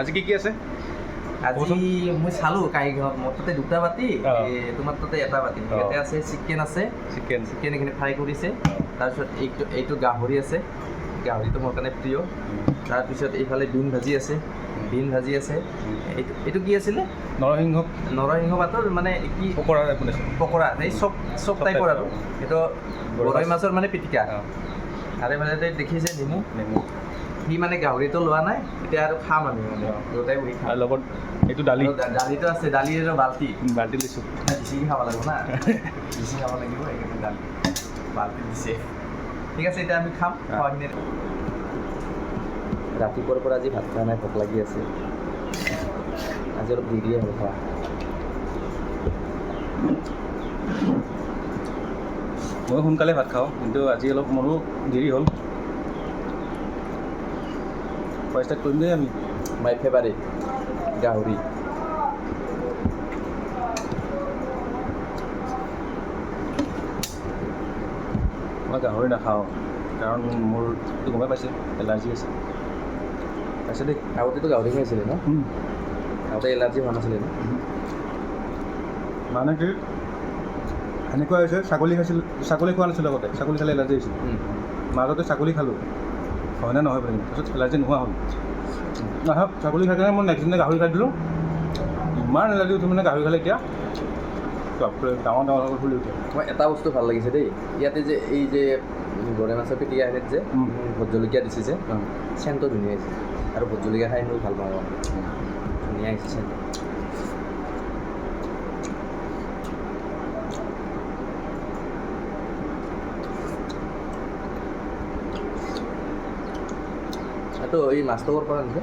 আজি কি আছে আজি মই চালোঁ কাৰিঘৰত মোৰ তাতে দুটা বাতি তোমাৰ তাতে এটা বাতি ইয়াতে আছে চিকেন চিকেন এইখিনি ফ্ৰাই কৰিছে তাৰপিছত এইটো গাহৰি আছে গাহৰিটো মোৰ কাৰণে প্ৰিয় তাৰপিছত এইফালে বিন ভাজি আছে এইটো কি আছিলে নৰসিংহ পাতৰ মানে কি পকৰা এই চব টাইপৰ আৰু এইটো গৰৈ মাছৰ মানে পিটিকা আৰু মানে দেখিছে নেমু সি মানে গাহৰিটো লোৱা নাই এতিয়া আৰু খাম আমি মানে দুটাই বহি খাম লগত এইটো দালিটো আছে দালি আৰু বাল্টি লৈছোঁ বেছিকৈ খাব লাগিব না বেছি খাব লাগিব সেইকাৰণে দালি বাল্টি দিছে ঠিক আছে এতিয়া আমি খাম খোৱাখিনি ৰাতিপুৱাৰ পৰা আজি ভাত খোৱা নাই ভোক লাগি আছে আজি অলপ দেৰিয়ে হ'ব খোৱা মই সোনকালে ভাত খাওঁ কিন্তু আজি অলপ মোৰো দেৰি হ'ল ষ্টাৰ্ট কৰিম দেই আমি মাই ফেভাৰিট গাহৰি মই গাহৰি নাখাওঁ কাৰণ মোৰ গমেই পাইছে এলাৰ্জি আছে পাইছে দেই আগতেতো গাহৰি খাইছিলে ন আগতে এলাৰ্জি হোৱা নাছিলে ন মানে কি এনেকুৱা হৈছে ছাগলী খোৱা নাছিলোঁ আগতে ছাগলী খালে এলাৰ্জি হৈছিল মাজতে ছাগলী খালোঁ হয়নে নহয় বুলি তাৰপিছত এলাৰ্জি নোহোৱা হ'ল নাহক ছাগলী খাই কিনে মই নেক্সট দিনা গাহৰি খাই দিলোঁ ইমান এলাৰ্জি উঠি মানে গাহৰি খালে এতিয়া ডাঙৰ ফুলি উঠে মই এটা বস্তু ভাল লাগিছে দেই ইয়াতে যে এই যে গৰৈ মাছৰ পিটিকা হেৰিত যে ভোট জলকীয়া দিছে যে চেণ্টটো ধুনীয়া হৈছে আৰু ভোট জলকীয়া খাই মই ভাল পাওঁ ধুনীয়া হৈছে চেণ্টটো এইটো এই মাছটো ক'ৰ পৰা আনিছে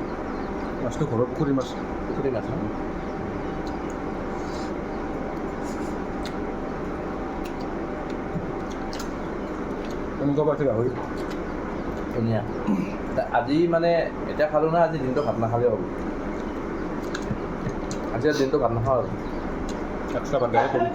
মাছটো ঘৰৰ পুখুৰী মাছ ন কেনেকুৱা পাইছে গাহৰি ধুনীয়া আজি মানে এতিয়া খালোঁ না আজি দিনটো ভাত নাখালেও হ'ব আজি দিনটো ভাত নাখাওঁ আৰু এক্সট্ৰা ভাত দাইল কৰিম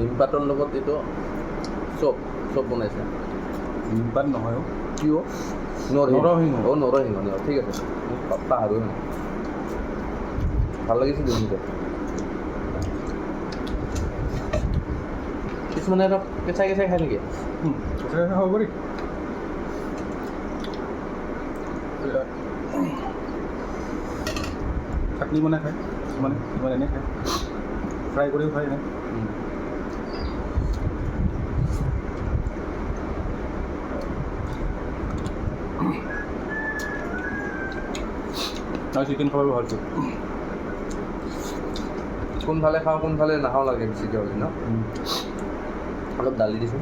নিমপাতৰ লগত এইটো চপ বনাইছে নিমপাত নহয় কিয় নৰসিংহ ঠিক আছে পাহৰোঁ ভাল লাগিছে দুদিনটো কিছুমানে অলপ কেঁচাই খাই নেকি হ'ব পাৰি চাটনি বনাই খায় মানে ইমান এনেই খায় ফ্ৰাই কৰিও খায় এনে আৰু চিকেন খাব ভালটো কোনফালে খাওঁ কোনফালে নাখাওঁ লাগে বেছিকৈ হ'লে ন অলপ দালি দিছোঁ